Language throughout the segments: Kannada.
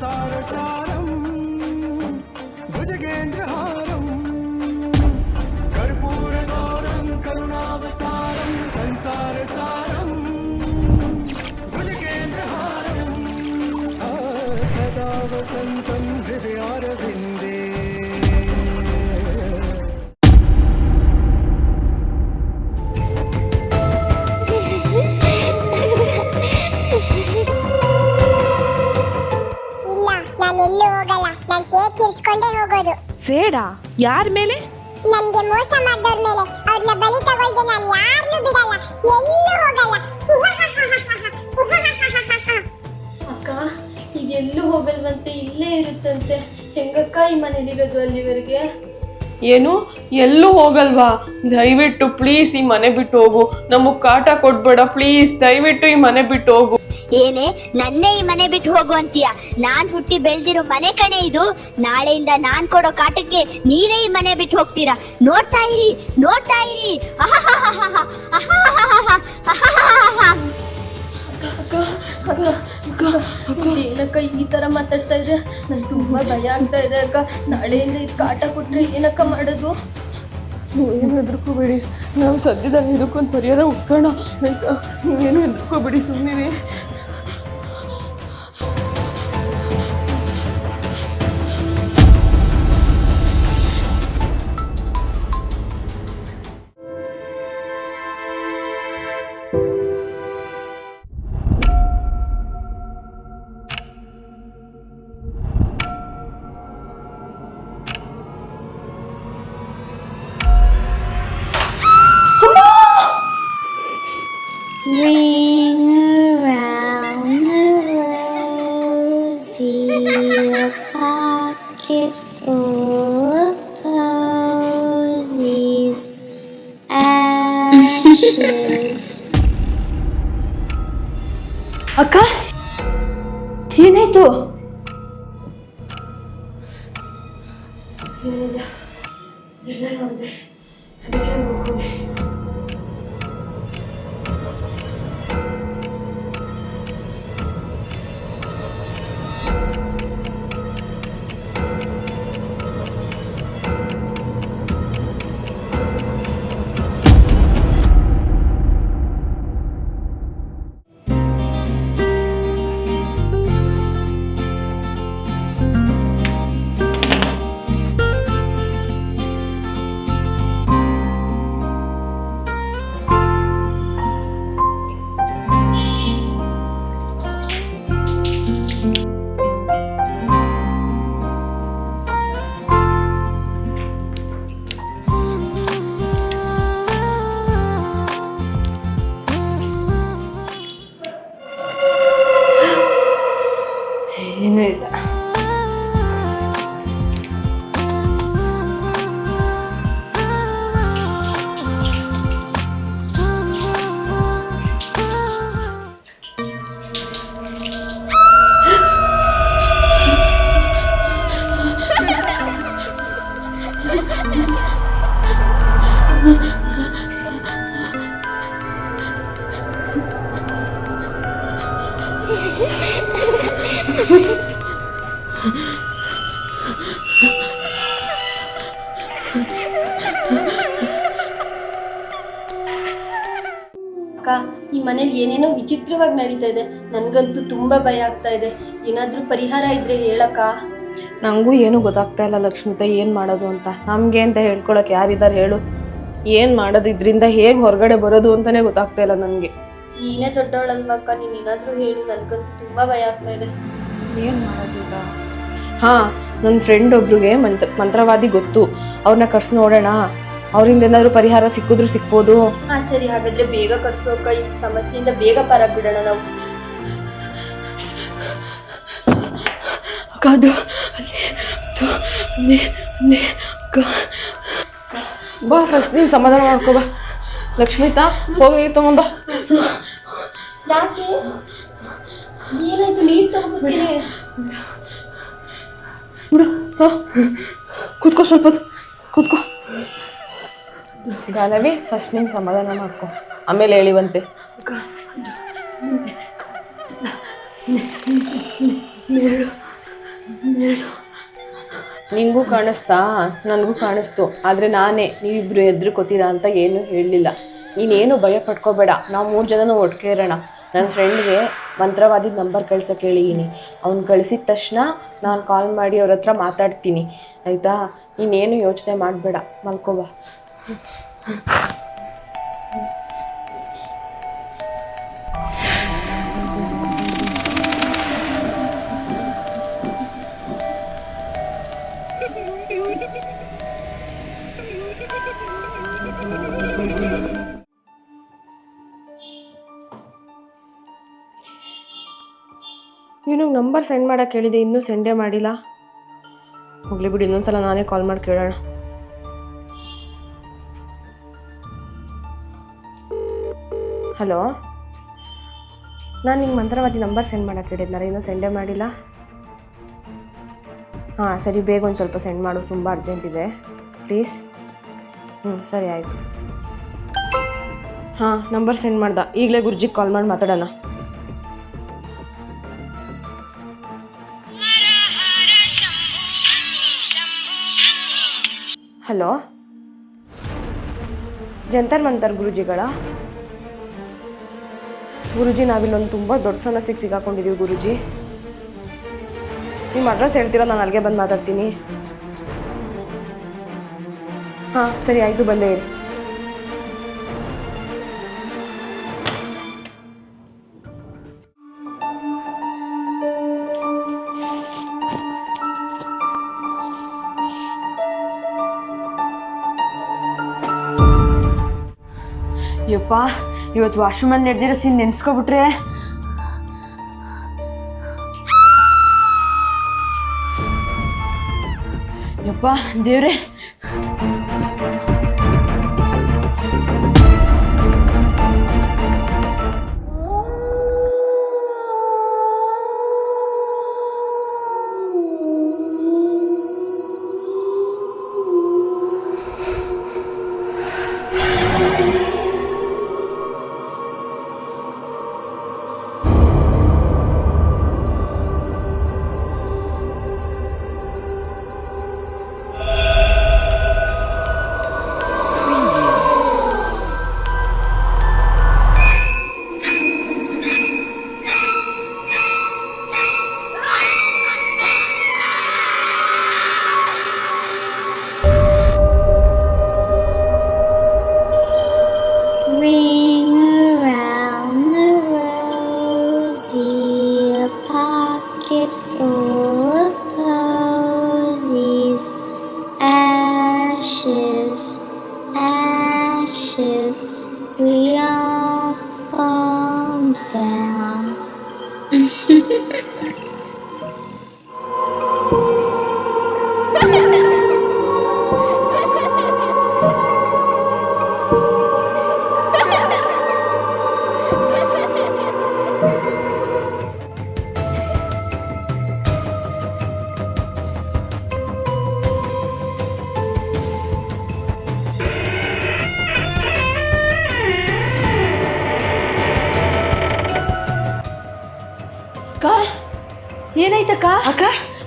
संसारसारं भुजगेन्द्रहारं कर्पूरगौरं करुणावतारं संसारसारं भुजगेन्द्रहारं सदा वसन्तं हृदयारविन्दे ಸೇಡಾ ಯಾರ ಮೇಲೆ? ನನಗೆ ಮೋಸ ಮಾಡಿದವ್ರ ಮೇಲೆ. ಅವ್ರನ್ನ ಬಲಿ ತಗೊಳ್ದೆ ನಾನು ಯಾರನ್ನೂ ಬಿಡಲ್ಲ, ಎಲ್ಲೂ ಹೋಗಲ್ಲ. ಅಕ್ಕ ಈಗ ಎಲ್ಲೂ ಹೋಗಲ್ವಂತೆ, ಇಲ್ಲೇ ಇರುತ್ತಂತೆ. ಹೆಂಗಕ್ಕ ಈ ಮನೇಲಿರೋದು ಅಲ್ಲಿವರೆಗೆ? ಏನು ಎಲ್ಲೂ ಹೋಗಲ್ವಾ? ದಯವಿಟ್ಟು ಪ್ಲೀಸ್ ಈ ಮನೆ ಬಿಟ್ಟು ಹೋಗು, ನಮಗ್ ಕಾಟ ಕೊಡ್ಬೇಡ ಪ್ಲೀಸ್, ದಯವಿಟ್ಟು ಈ ಮನೆ ಬಿಟ್ಟು ಹೋಗು. ಏನೇ ನನ್ನೇ ಈ ಮನೆ ಬಿಟ್ಟು ಹೋಗು ಅಂತೀಯ? ನಾನ್ ಹುಟ್ಟಿ ಬೆಳೆದಿರೋ ಮನೆ ಕಣೆ ಇದು. ನಾಳೆಯಿಂದ ನಾನ್ ಕೊಡೋ ಕಾಟಕ್ಕೆ ನೀವೇ ಈ ಮನೆ ಬಿಟ್ಟು ಹೋಗ್ತೀರಾ. ನೋಡ್ತಾ ಇರಿ ನೋಡ್ತಾ ಇರಿ. ಏನಕ್ಕ ಈ ತರ ಮಾತಾಡ್ತಾ ಇದೆ? ನನ್ ತುಂಬಾ ಭಯ ಆಗ್ತಾ ಇದೆ ಅಕ್ಕ. ನಾಳೆಯಿಂದ ಇದು ಕಾಟ ಕೊಟ್ರೆ ಏನಕ್ಕ ಮಾಡೋದು? ಏನು ಹೆದರ್ಕೋಬೇಡಿ, ನಾವು ಸದ್ಯದಲ್ಲಿ ಇದಕ್ಕೊಂದು ಪರಿಹಾರ ಹುಡ್ಕೋಣ ಆಯ್ತಾ? ನೀವೇನು ಹೆದರ್ಕೋಬೇಡಿ, ಸುಮ್ಮನೆ. Ring around the rosy, a pocket full of posies, ashes. ಅಕ್ಕ ಏನಾಯ್ತು? ನೋಡಿದೆ ಅದಕ್ಕೆ ನೋಡ್ಕೊಂಡೆ. ಏನೂ ಇಲ್ಲ. ಅಕ್ಕ ಈ ಮನೇಲಿ ಏನೇನೋ ವಿಚಿತ್ರವಾಗಿ ನಡೀತಾ ಇದೆ. ನನ್ಗಂತೂ ತುಂಬಾ ಭಯ ಆಗ್ತಾ ಇದೆ. ಏನಾದ್ರೂ ಪರಿಹಾರ ಇದ್ರೆ ಹೇಳಕ್ಕ. ನನಗೂ ಏನು ಗೊತ್ತಾಗ್ತಾ ಇಲ್ಲ ಲಕ್ಷ್ಮಿತಾ, ಏನು ಮಾಡೋದು ಅಂತ. ನಮಗೆ ಅಂತ ಹೇಳ್ಕೊಳಕ್ಕೆ ಯಾರಿದ್ದಾರೆ ಹೇಳು? ಏನು ಮಾಡೋದು, ಇದರಿಂದ ಹೇಗೆ ಹೊರಗಡೆ ಬರೋದು ಅಂತಲೇ ಗೊತ್ತಾಗ್ತಾ ಇಲ್ಲ ನನಗೆ. ನೀನೇ ದೊಡ್ಡವಳಲ್ವಕ್ಕ, ನೀನು ಏನಾದರೂ ಹೇಳು. ನನಗಂತೂ ತುಂಬ ಭಯ ಆಗ್ತಾ ಇದೆ. ಏನು ಮಾಡೋದು ಈಗ? ಹಾಂ, ನನ್ನ ಫ್ರೆಂಡ್ ಒಬ್ರಿಗೆ ಮಂತ್ರವಾದಿ ಗೊತ್ತು, ಅವ್ರನ್ನ ಕರ್ಸಿ ನೋಡೋಣ. ಅವರಿಂದ ಏನಾದರೂ ಪರಿಹಾರ ಸಿಕ್ಕಿದ್ರು ಸಿಕ್ಬೋದು. ಹಾಂ ಸರಿ, ಹಾಗಾದರೆ ಬೇಗ ಕರ್ಸೋಕ್ಕ. ಈ ಸಮಸ್ಯೆಯಿಂದ ಬೇಗ ಪರಾಗ್ಬಿಡೋಣ ನಾವು. ಅದು ಬಾ, ಫಸ್ಟ್ ನೀನು ಸಮಾಧಾನ ಮಾಡ್ಕೋ ಬಾ. ಲಕ್ಷ್ಮಿತಾ, ಹೋಗಿ ನೀರು ತಗೊಂಬ. ಯಾಕೆ ಏನಾಯ್ತು? ನೀರು ತಗೊಂಡ್ಬರ್ತೀನಿ. ಬಿಡು, ಕೂತ್ಕೋ, ಸ್ವಲ್ಪ ಕೂತ್ಕೋ. ಗಾಲವಿ, ಫಸ್ಟ್ ನೀನು ಸಮಾಧಾನ ಮಾಡ್ಕೊ, ಆಮೇಲೆ ಹೇಳಿವಂತೆ. ನಿಂಗೂ ಕಾಣಿಸ್ತಾ, ನನಗೂ ಕಾಣಿಸ್ತು. ಆದರೆ ನಾನೇ ನೀವಿಬ್ರು ಹೆದ್ರುಕೋತೀರಾ ಅಂತ ಏನೂ ಹೇಳಲಿಲ್ಲ. ನೀನೇನು ಭಯ ಪಡ್ಕೋಬೇಡ, ನಾವು 3 ಜನನೂ ಒಟ್ಟಿಗೆ ಇರೋಣ. ನನ್ನ ಫ್ರೆಂಡ್ಗೆ ಮಂತ್ರವಾದಿದ ನಂಬರ್ ಕಳ್ಸೋಕೆ ಹೇಳಿದ್ದೀನಿ. ಅವ್ನು ಕಳಿಸಿದ ತಕ್ಷಣ ನಾನು ಕಾಲ್ ಮಾಡಿ ಅವ್ರ ಹತ್ರ ಮಾತಾಡ್ತೀನಿ, ಆಯಿತಾ? ನೀನೇನು ಯೋಚನೆ ಮಾಡಬೇಡ, ಮಲ್ಕೋಬಾ. ಇವನಿಗೆ ನಂಬರ್ ಸೆಂಡ್ ಮಾಡೋಕ್ಕೆ ಹೇಳಿದೆ, ಇನ್ನೂ ಸೆಂಡೇ ಮಾಡಿಲ್ಲ. ಹೋಗ್ಲಿ ಬಿಡಿ, ಇನ್ನೊಂದ್ಸಲ ನಾನೇ ಕಾಲ್ ಮಾಡಿ ಕೇಳೋಣ. ಹಲೋ, ನಾನು ನಿಂಗೆ ಮಂತ್ರವಾದಿ ನಂಬರ್ ಸೆಂಡ್ ಮಾಡೋಕ್ಕೆ ಹೇಳಿದ್ನಾರ, ಇನ್ನೂ ಸೆಂಡೇ ಮಾಡಿಲ್ಲ. ಹಾಂ ಸರಿ, ಬೇಗ ಒಂದು ಸ್ವಲ್ಪ ಸೆಂಡ್ ಮಾಡು, ತುಂಬ ಅರ್ಜೆಂಟ್ ಇದೆ ಪ್ಲೀಸ್. ಸರಿ ಆಯಿತು. ಹಾಂ, ನಂಬರ್ ಸೆಂಡ್ ಮಾಡ್ದ, ಈಗಲೇ ಗುರುಜಿಗೆ ಕಾಲ್ ಮಾಡಿ ಮಾತಾಡೋಣ. ಹಲೋ, ಜಂತರ್ ಮಂತರ್ ಗುರುಜಿಗಳ? ಗುರುಜಿ, ನಾವಿಲ್ಲೊಂದು ತುಂಬ ದೊಡ್ಡ ಸಮಸ್ಯೆಗೆ ಸಿಗಾಕೊಂಡಿದ್ದೀವಿ ಗುರುಜಿ. ನಿಮ್ಮ ಅಡ್ರೆಸ್ ಹೇಳ್ತೀರಾ, ನಾನು ಅಲ್ಲಿಗೆ ಬಂದು ಮಾತಾಡ್ತೀನಿ. ಹಾಂ ಸರಿ ಆಯಿತು, ಬಂದೇ ಇರಿ. ಯಪ್ಪ, ಇವತ್ತು ವಾಶ್ರೂಮಲ್ಲಿ ನಡೆದಿರೋ ಸೀನ್ ನೆನೆಸ್ಕೊಬಿಟ್ರೆ ಯಪ್ಪ ದೇವ್ರೆ. Ring around the rosy, a pocket full of posies. Ashes, ashes, we all fall down. ಅಕ್ಕ, ಏನಾಯ್ತಕ್ಕ? ಅಕ್ಕ,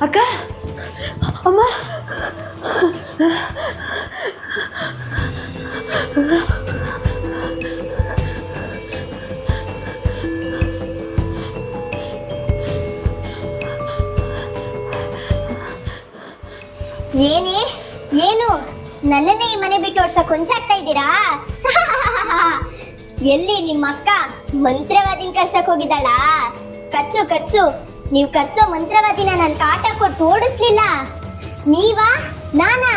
ಅಕ್ಕ, ಅಮ್ಮ. ಏನೇ ಏನು ನನ್ನನ್ನೇ ಈ ಮನೆ ಬಿಟ್ಟು ಓಡ್ಸಕ್ ಹೊಂಚಾಗ್ತಾ ಇದ್ದೀರಾ? ಎಲ್ಲಿ ನಿಮ್ಮ ಅಕ್ಕ ಮಂತ್ರವಾದಿನ ಕರ್ಸಕ್ ಹೋಗಿದ್ದಾಳ? ಕರ್ಸು ಕರ್ಸು, ನೀವು ಕರ್ಸೋ ಮಂತ್ರವಾದಿನ ನಾನು ಕಾಟ ಕೊಟ್ಟು ಓಡಿಸ್ಲಿಲ್ಲ. ನೀವಾ ನಾನಾ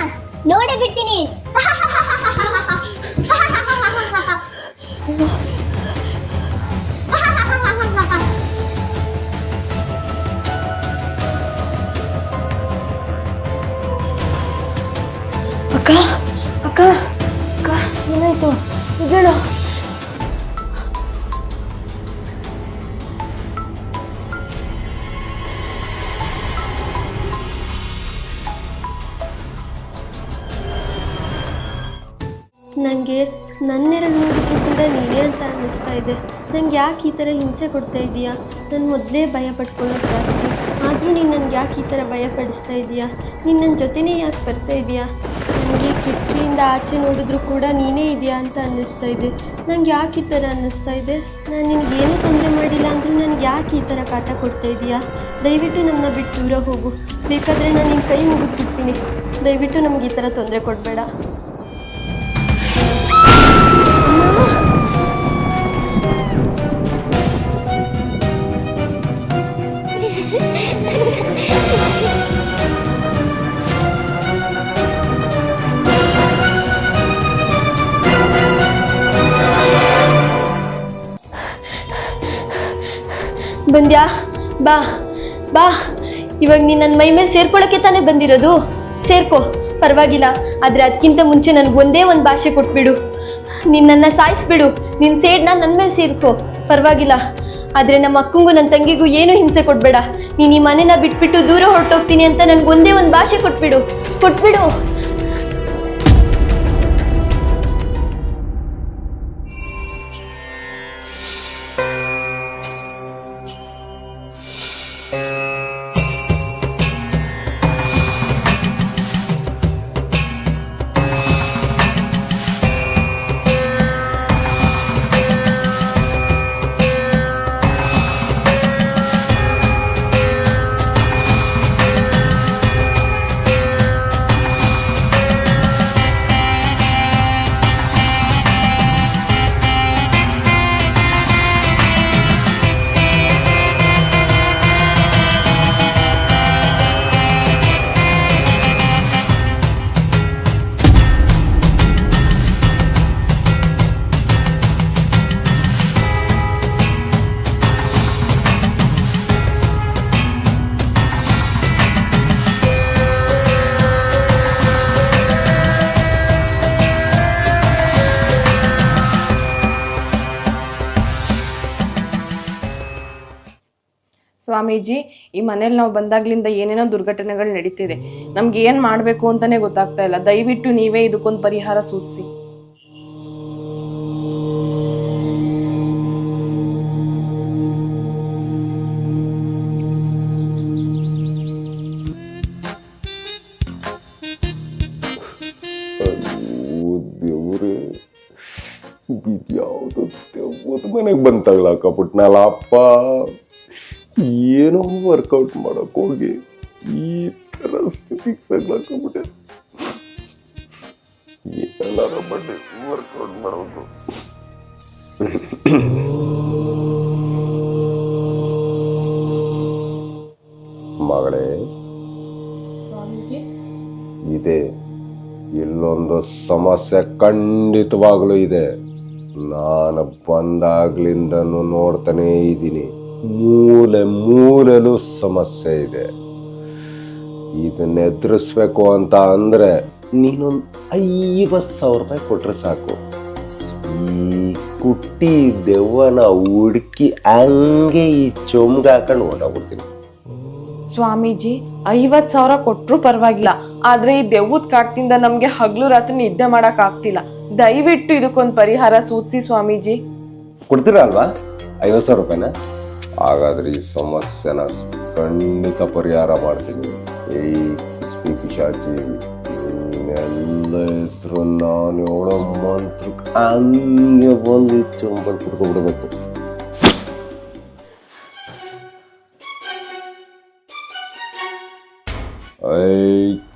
ನೋಡೇ ಬಿಡ್ತೀನಿ. ಅಕ್ಕ, ಅಕ್ಕ, ಅಕ್ಕ, ಏನಾಯ್ತು? ಇದೇಳು. ನನಗೆ ನನ್ನೆರಡು ನೋಡಿದ್ರು ಕೂಡ ನೀನೇ ಅಂತ ಅನ್ನಿಸ್ತಾ ಇದೆ. ನಂಗೆ ಯಾಕೆ ಈ ಥರ ಹಿಂಸೆ ಕೊಡ್ತಾ ಇದೀಯಾ? ನಾನು ಮೊದಲೇ ಭಯ ಪಡ್ಕೊಳ್ಳೋದು ಜಾಸ್ತಿ, ಆದರೂ ನೀನು ನನಗೆ ಯಾಕೆ ಈ ಥರ ಭಯ ಪಡಿಸ್ತಾ ಇದೀಯಾ? ನೀನು ನನ್ನ ಜೊತೆನೇ ಯಾಕೆ ಬರ್ತಾ ಇದೀಯಾ? ನನಗೆ ಕಿಟಕಿಯಿಂದ ಆಚೆ ನೋಡಿದ್ರೂ ಕೂಡ ನೀನೇ ಇದೆಯಾ ಅಂತ ಅನ್ನಿಸ್ತಾ ಇದೆ. ನಂಗೆ ಯಾಕೆ ಈ ಥರ ಅನ್ನಿಸ್ತಾ ಇದೆ? ನಾನು ನಿನಗೇನು ತೊಂದರೆ ಮಾಡಿಲ್ಲ ಅಂದರೂ ನನಗೆ ಯಾಕೆ ಈ ಥರ ಕಾಟ ಕೊಡ್ತಾ ಇದೀಯಾ? ದಯವಿಟ್ಟು ನನ್ನ ಬಿಟ್ಟು ದೂರ ಹೋಗು. ಬೇಕಾದರೆ ನಾನು ನಿನ್ನ ಕೈ ಮುಗಿದ್ಬಿಡ್ತೀನಿ. ದಯವಿಟ್ಟು ನಮ್ಗೆ ಈ ಥರ ತೊಂದರೆ ಕೊಡಬೇಡ. ಬಂದ್ಯಾ? ಬಾ ಬಾ, ಇವಾಗ ನೀನು ನನ್ನ ಮೈ ಮೇಲೆ ಸೇರ್ಕೊಳ್ಳೋಕ್ಕೆ ತಾನೇ ಬಂದಿರೋದು. ಸೇರ್ಕೋ, ಪರವಾಗಿಲ್ಲ. ಆದರೆ ಅದಕ್ಕಿಂತ ಮುಂಚೆ ನನಗೆ ಒಂದೇ ಒಂದು ಭಾಷೆ ಕೊಟ್ಬಿಡು. ನಿನ್ನನ್ನು ಸಾಯಿಸ್ಬಿಡು. ನಿನ್ನ ಸೇಡ್ನ ನನ್ನ ಮೇಲೆ ಸೇರ್ಕೋ, ಪರವಾಗಿಲ್ಲ. ಆದರೆ ನಮ್ಮ ಅಕ್ಕಂಗೂ ನನ್ನ ತಂಗಿಗೂ ಏನೂ ಹಿಂಸೆ ಕೊಡಬೇಡ. ನೀನು ಈ ಮನೆನ ಬಿಟ್ಬಿಟ್ಟು ದೂರ ಹೊರಟೋಗ್ತೀನಿ ಅಂತ ನನಗೆ ಒಂದೇ ಒಂದು ಭಾಷೆ ಕೊಟ್ಬಿಡು. ಸ್ವಾಮೀಜಿ, ಈ ಮನೇಲಿ ನಾವು ಬಂದಾಗ್ಲಿಂದ ಏನೇನೋ ದುರ್ಘಟನೆಗಳು ನಡೀತಿದೆ. ನಮ್ಗೆ ಏನು ಮಾಡಬೇಕು ಅಂತಾನೆ ಗೊತ್ತಾಗ್ತಾ ಇಲ್ಲ. ದಯವಿಟ್ಟು ನೀವೇ ಇದಕ್ಕೊಂದು ಪರಿಹಾರ ಸೂಚಿಸಿ. ದೇವ್ರೆ, ಇದ್ಯಾವುದು ದೇವ್ರದ ಮನೆಗೆ ಬಂತಾಗ್ಲಾಕಬಿಟ್ನಲ್ಲಪ್ಪ. ಏನೋ ವರ್ಕೌಟ್ ಮಾಡಕ್ ಹೋಗಿ ಈ ತರ ಸ್ಥಿತಿಗೆ ಸಗ್ಲಾಕಬಿಟ್ಟೆ. ಏನಾರ ಬಡ್ಡೆ ವರ್ಕೌಟ್ ಮಾಡೋದು. ಮಗಳೇ, ಇದೆ ಇಲ್ಲೊಂದು ಸಮಸ್ಯೆ ಖಂಡಿತವಾಗ್ಲೂ ಇದೆ. ನಾನು ಬಂದಾಗ್ಲಿಂದನೂ ನೋಡ್ತಾನೇ ಇದ್ದೀನಿ. ಮೂಲೆಲೂ ಸಮಸ್ಯೆ ಇದೆ. ಇದನ್ನ ಎದುರಿಸ್ಬೇಕು ಅಂತ ಅಂದ್ರೆ ನೀನೊಂದು 50,000 ರೂಪಾಯಿ ಕೊಟ್ರೆ ಸಾಕು. ಈ ಕುಟ್ಟಿ ದೆವ್ವನ ಹುಡುಕಿ ಹಂಗೆ ಈ ಚೊಂಬ್ಗೆ ಹಾಕೊಂಡು ಹೊರಟೋಗ್ಬಿಡ್ತೀನಿ. ಸ್ವಾಮೀಜಿ, 50,000 ಕೊಟ್ರು ಪರವಾಗಿಲ್ಲ, ಆದ್ರೆ ಈ ದೆವ್ವದ ಕಾಟದಿಂದ ನಮ್ಗೆ ಹಗ್ಲು ರಾತ್ರಿ ನಿದ್ದೆ ಮಾಡಕ್ ಆಗ್ತಿಲ್ಲ. ದಯವಿಟ್ಟು ಇದಕ್ಕೊಂದು ಪರಿಹಾರ ಸೂಚಿಸಿ ಸ್ವಾಮೀಜಿ. ಕೊಡ್ತೀರಾ ಅಲ್ವಾ 50,000 ರೂಪಾಯಿನ? ಹಾಗಾದ್ರೆ ಈ ಸಮಸ್ಯೆನ ಖಂಡಿತ ಪರಿಹಾರ ಮಾಡ್ತೀನಿ. ಈ ಪಿಶಾಚಿ, ಎಲ್ಲ ಇದ್ರು ನಾನು ಹೇಳೋ ಮಂತ್ರಕ್ಕೆ ಹಂಗೆ ಬಂದು ಚೊಂಬಲ್ ಕುಡ್ಕೊಬಿಡ್ಬೇಕು.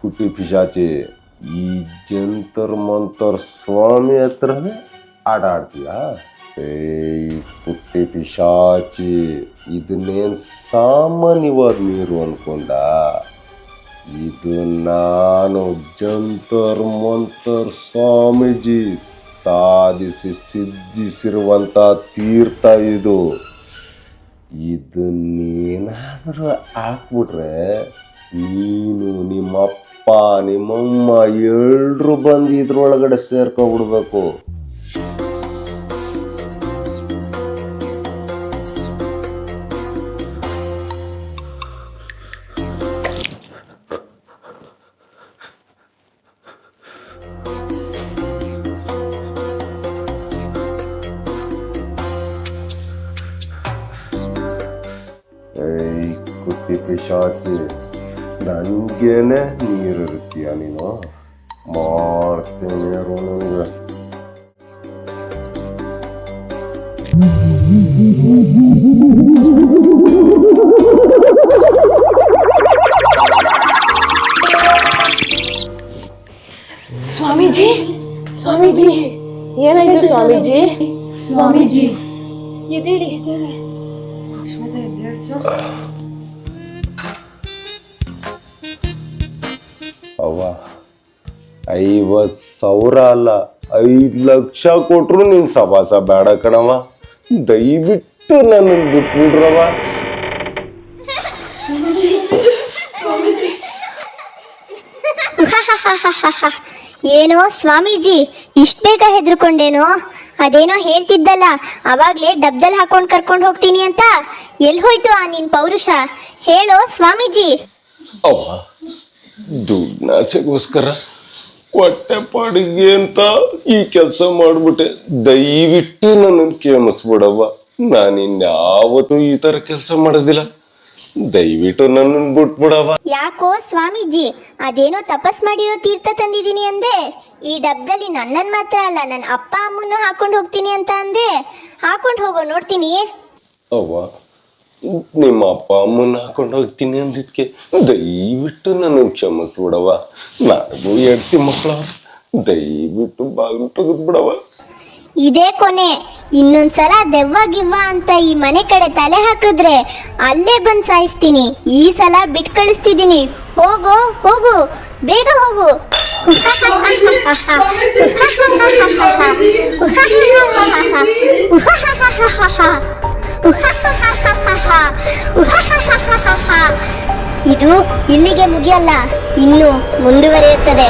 ಕುಟ್ಟಿ ಪಿಶಾಚಿ, ಈ ಜಂತರ್ ಮಂತರ್ ಸ್ವಾಮಿ ಹತ್ರನೇ ಆಟ ಆಡ್ತೀಯಾ? ಕುಟ್ಟಿ ಪಿಶಾಚಿ, ಇದನ್ನೇನು ಸಾಮಾನ್ಯವಾದ ನೀರು ಅನ್ಕೊಂಡ? ಇದು ನಾನು ಜಂತರ್ ಮಂತರ್ ಸ್ವಾಮೀಜಿ ಸಾಧಿಸಿ ಸಿದ್ಧಿಸಿರುವಂತ ತೀರ್ಥ ಇದು. ಇದನ್ನೇನಾದರೂ ಹಾಕ್ಬಿಟ್ರೆ ನೀನು, ನಿಮ್ಮಪ್ಪ, ನಿಮ್ಮಮ್ಮ ಎಲ್ರು ಬಂದು ಇದ್ರೊಳಗಡೆ ಸೇರ್ಕೊಬಿಡ್ಬೇಕು. ಕುಟ್ಟಿ ಪಿಶಾಚಿ ನನಗೇನೆ ನೀರಿರುತ್ತೀಯ ನೀನು ಮಾಡ್ತೇನೆ ನನಗೆ. ಸ್ವಾಮೀಜಿ ಸ್ವಾಮೀಜಿ ಏನಾಯ್ತು ಸ್ವಾಮೀಜಿ? ಸ್ವಾಮೀಜಿ ಎದ್ದೇಳಿ. ಅವ್ವ 50,000 ಅಲ್ಲ 5 ಲಕ್ಷ ಕೊಟ್ರು ನೀನ್ ಸವಾಸ ಬೇಡ ಕಣವ. ದಯವಿಟ್ಟು ನನ್ನ ಬಿಟ್ಬಿಡ್ರವ. ಏನೋ ಸ್ವಾಮೀಜಿ ಇಷ್ಟ ಬೇಗ ಹೆದರ್ಕೊಂಡೇನೋ? ಅದೇನೋ ಹೇಳ್ತಿದ್ದಲ್ಲ ಅವಾಗ್ಲೇ ಡಬ್ದಲ್ಲಿ ಹಾಕೊಂಡ್ ಕರ್ಕೊಂಡು ಹೋಗ್ತೀನಿ ಅಂತ, ಎಲ್ಲಿ ಹೋಯ್ತು ಆ ನಿನ್ ಪೌರುಷ? ಹೇಳೋ ಸ್ವಾಮೀಜಿ. ಅವ್ವ ದುಡ್ನಾಸೆಗೋಸ್ಕರ ಹೊಟ್ಟೆ ಪಾಡಿಗೆ ಅಂತ ಈ ಕೆಲಸ ಮಾಡ್ಬಿಟ್ಟೆ. ದಯವಿಟ್ಟು ನನ್ನನ್ನು ಕ್ಷಮಿಸ್ಬಿಡವ್ವ. ನಾನಿನ್ಯಾವತ್ತೂ ಈ ತರ ಕೆಲಸ ಮಾಡೋದಿಲ್ಲ. ದಯವಿಟ್ಟು ನನ್ನನ್ನು ಬಿಟ್ಬಿಡವ್ವ. ಯಾಕೋ ಸ್ವಾಮೀಜಿ ಅದೇನೋ ತಪಸ್ ಮಾಡಿರೋ ತೀರ್ಥ ತಂದಿದ್ದೀನಿ ಅಂದೆ, ಈ ಡಬ್ದಲ್ಲಿ ನನ್ನನ್ ಮಾತ್ರ ಅಲ್ಲ ನನ್ನ ಅಪ್ಪ ಅಮ್ಮನ್ನು ಹಾಕೊಂಡು ಹೋಗ್ತೀನಿ ಅಂತ ಅಂದೆ. ಹಾಕೊಂಡು ಹೋಗೋ ನೋಡ್ತೀನಿ. ಅವ್ವ ನಿಮ್ಮ ಅಪ್ಪ ಅಮ್ಮನ ಹಾಕೊಂಡು ಹೋಗ್ತೀನಿ ಅಂದಿದ್ಕೆ ದಯವಿಟ್ಟು ನನ್ನನ್ನು ಕ್ಷಮಿಸ್ಬಿಡವ್ವ. ನನಗೂ ಹೆಂಡ್ತಿ ಮಕ್ಕಳವ್ರ. ದಯವಿಟ್ಟು ಬಾಗಿಲು ತೆಗೆದ್ಬಿಡವ್ವ. ಇದೇ ಕೊನೆ. ಇನ್ನೊಂದ್ಸಲ ದೆವ್ವ ಗಿವ್ವ ಅಂತ ಈ ಮನೆ ಕಡೆ ತಲೆ ಹಾಕಿದ್ರೆ ಅಲ್ಲೇ ಬಂದ್ ಸಾಯಿಸ್ತೀನಿ. ಈ ಸಲ ಬಿಟ್ ಕಳಿಸ್ತಿದ್ದೀನಿ. ಹೋಗೋ ಹೋಗು, ಬೇಗ ಹೋಗು. ಇದು ಇಲ್ಲಿಗೆ ಮುಗಿಯಲ್ಲ, ಇನ್ನು ಮುಂದುವರಿಯುತ್ತದೆ.